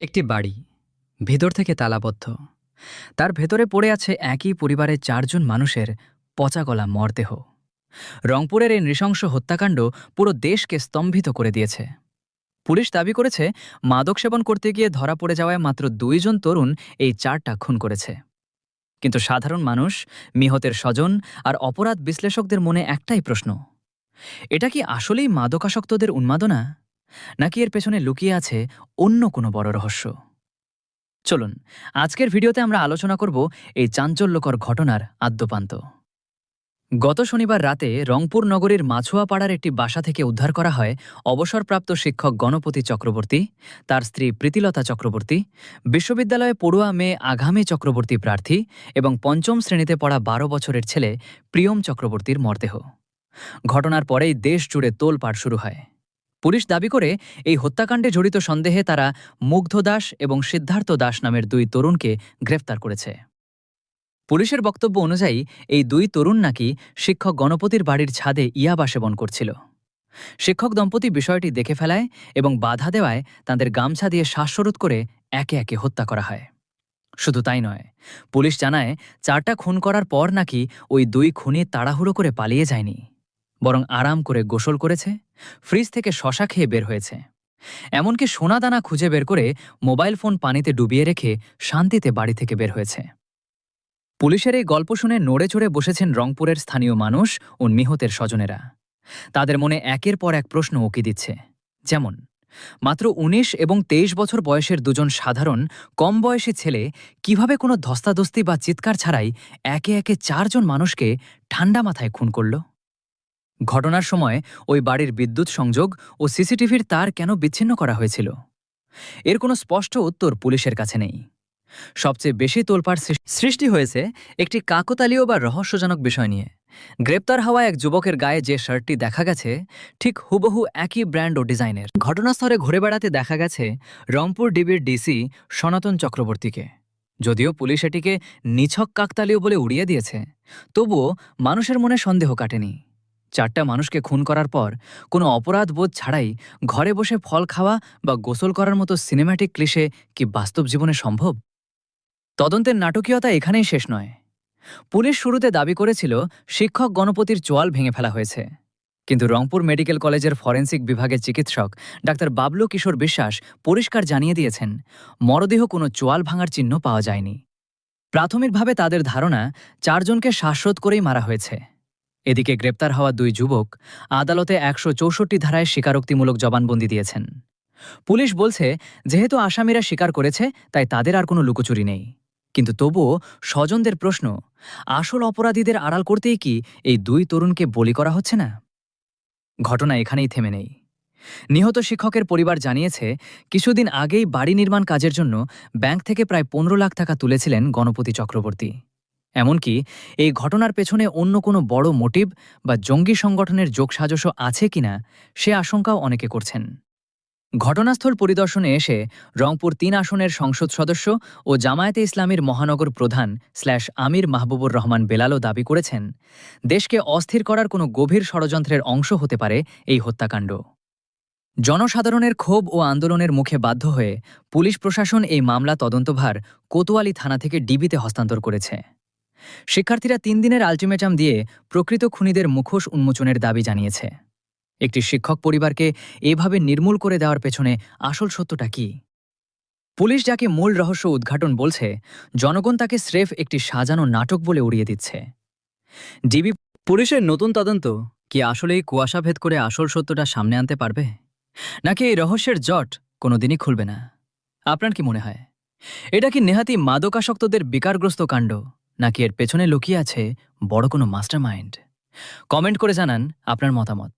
একটি বাড়ি ভেতর থেকে তালাবদ্ধ। তার ভেতরে পড়ে আছে একই পরিবারের ৪ জন মানুষের পচাগলা মরদেহ। রংপুরের এই নৃশংস হত্যাকাণ্ড পুরো দেশকে স্তম্ভিত করে দিয়েছে। পুলিশ দাবি করেছে মাদক সেবন করতে গিয়ে ধরা পড়ে যাওয়ায় মাত্র ২ জন তরুণ এই ৪টা খুন করেছে। কিন্তু সাধারণ মানুষ, নিহতের স্বজন আর অপরাধ বিশ্লেষকদের মনে একটাই প্রশ্ন, এটা কি আসলেই মাদকাসক্তদের উন্মাদনা, নাকি এর পেছনে লুকিয়ে আছে অন্য কোনো বড় রহস্য? চলুন আজকের ভিডিওতে আমরা আলোচনা করব এই চাঞ্চল্যকর ঘটনার আদ্যোপান্ত। গত শনিবার রাতে রংপুর নগরীর মাছুয়াপাড়ার একটি বাসা থেকে উদ্ধার করা হয় অবসরপ্রাপ্ত শিক্ষক গণপতি চক্রবর্তী, তার স্ত্রী প্রীতিলতা চক্রবর্তী, বিশ্ববিদ্যালয়ে পড়ুয়া মেয়ে আঘামী চক্রবর্তী প্রার্থী এবং পঞ্চম শ্রেণীতে পড়া ১২ বছরের ছেলে প্রিয়ম চক্রবর্তীর মরদেহ। ঘটনার পরেই দেশ জুড়ে তোলপাড় শুরু হয়। পুলিশ দাবি করে এই হত্যাকাণ্ডে জড়িত সন্দেহে তারা মুগ্ধ দাস এবং সিদ্ধার্থ দাস নামের ২ তরুণকে গ্রেফতার করেছে। পুলিশের বক্তব্য অনুযায়ী এই ২ তরুণ নাকি শিক্ষক গণপতির বাড়ির ছাদে ইয়াবা সেবন করছিল। শিক্ষক দম্পতি বিষয়টি দেখে ফেলায় এবং বাধা দেওয়ায় তাদের গামছা দিয়ে শ্বাসরোধ করে একে একে হত্যা করা হয়। শুধু তাই নয়, পুলিশ জানায় ৪টা খুন করার পর নাকি ওই ২ খুনি তাড়াহুড়ো করে পালিয়ে যায়নি, বরং আরাম করে গোসল করেছে, ফ্রিজ থেকে শশা খেয়ে বের হয়েছে, এমনকি সোনাদানা খুঁজে বের করে মোবাইল ফোন পানিতে ডুবিয়ে রেখে শান্তিতে বাড়ি থেকে বের হয়েছে। পুলিশের এই গল্প শুনে নড়ে চড়ে বসেছেন রংপুরের স্থানীয় মানুষ ও নিহতের স্বজনেরা। তাদের মনে একের পর এক প্রশ্ন উকি দিচ্ছে, যেমন মাত্র ১৯ এবং ২৩ বছর বয়সের ২ জন সাধারণ কম বয়সী ছেলে কিভাবে কোনো ধস্তাধস্তি বা চিৎকার ছাড়াই একে একে ৪ জন মানুষকে ঠান্ডা মাথায় খুন করল? ঘটনার সময় ওই বাড়ির বিদ্যুৎ সংযোগ ও সিসিটিভির তার কেন বিচ্ছিন্ন করা হয়েছিল? এর কোনো স্পষ্ট উত্তর পুলিশের কাছে নেই। সবচেয়ে বেশি তোলপাড় সৃষ্টি হয়েছে একটি কাকতালীয় বা রহস্যজনক বিষয় নিয়ে। গ্রেপ্তার হওয়া এক যুবকের গায়ে যে শার্টটি দেখা গেছে, ঠিক হুবহু একই ব্র্যান্ড ও ডিজাইনের। ঘটনাস্থলে ঘুরে বেড়াতে দেখা গেছে রংপুর ডিবির ডিসি সনাতন চক্রবর্তীকে। যদিও পুলিশ এটিকে নিছক কাকতালীয় বলে উড়িয়ে দিয়েছে, তবুও মানুষের মনে সন্দেহ কাটেনি। ৪টা মানুষকে খুন করার পর কোনো অপরাধ বোধ ছাড়াই ঘরে বসে ফল খাওয়া বা গোসল করার মতো সিনেম্যাটিক ক্লিশে কি বাস্তব জীবনে সম্ভব? তদন্তের নাটকীয়তা এখানেই শেষ নয়। পুলিশ শুরুতে দাবি করেছিল শিক্ষক গণপতির চোয়াল ভেঙে ফেলা হয়েছে, কিন্তু রংপুর মেডিকেল কলেজের ফরেন্সিক বিভাগের চিকিৎসক ডাক্তার বাবলু কিশোর বিশ্বাস পরিষ্কার জানিয়ে দিয়েছেন, মরদেহ কোনো চোয়াল ভাঙার চিহ্ন পাওয়া যায়নি। প্রাথমিকভাবে তাদের ধারণা ৪ জনকে শ্বাসরোধ করেই মারা হয়েছে। এদিকে গ্রেপ্তার হওয়া ২ যুবক আদালতে ১৬৪ ধারায় স্বীকারোক্তিমূলক জবানবন্দি দিয়েছেন। পুলিশ বলছে, যেহেতু আসামিরা স্বীকার করেছে তাই তাদের আর কোনো লুকোচুরি নেই। কিন্তু তবুও স্বজনদের প্রশ্ন, আসল অপরাধীদের আড়াল করতেই কি এই ২ তরুণকে বলি করা হচ্ছে না? ঘটনা এখানেই থেমে নেই। নিহত শিক্ষকের পরিবার জানিয়েছে, কিছুদিন আগেই বাড়ি নির্মাণ কাজের জন্য ব্যাংক থেকে প্রায় ১৫ লাখ টাকা তুলেছিলেন গণপতি চক্রবর্তী। এমনকি এই ঘটনার পেছনে অন্য কোনো বড় মোটিভ বা জঙ্গি সংগঠনের যোগসাজশ আছে কিনা সে আশঙ্কাও অনেকে করছেন। ঘটনাস্থল পরিদর্শনে এসে রংপুর ৩ আসনের সংসদ সদস্য ও জামায়াতে ইসলামীর মহানগর প্রধান আমির মাহবুবুর রহমান বেলালও দাবি করেছেন, দেশকে অস্থির করার কোনো গভীর ষড়যন্ত্রের অংশ হতে পারে এই হত্যাকাণ্ড। জনসাধারণের ক্ষোভ ও আন্দোলনের মুখে বাধ্য হয়ে পুলিশ প্রশাসন এই মামলা তদন্তভার কোতোয়ালি থানা থেকে ডিবিতে হস্তান্তর করেছে। শিক্ষার্থীরা ৩ দিনের আলটিমেটাম দিয়ে প্রকৃত খুনিদের মুখোশ উন্মোচনের দাবি জানিয়েছে। একটি শিক্ষক পরিবারকে এভাবে নির্মূল করে দেওয়ার পেছনে আসল সত্যটা কি? পুলিশ যাকে মূল রহস্য উদ্ঘাটন বলছে, জনগণ তাকে স্রেফ একটি সাজানো নাটক বলে উড়িয়ে দিচ্ছে। ডিবি পুলিশের নতুন তদন্ত কি আসলেই কুয়াশা ভেদ করে আসল সত্যটা সামনে আনতে পারবে, নাকি এই রহস্যের জট কোনোদিনই খুলবে না? আপনার কি মনে হয়, এটা কি নেহাতি মাদকাসক্তদের বিকারগ্রস্ত কাণ্ড, নাকি এর পেছনে লুকিয়ে আছে বড় কোনো মাস্টারমাইন্ড? কমেন্ট করে জানান আপনার মতামত।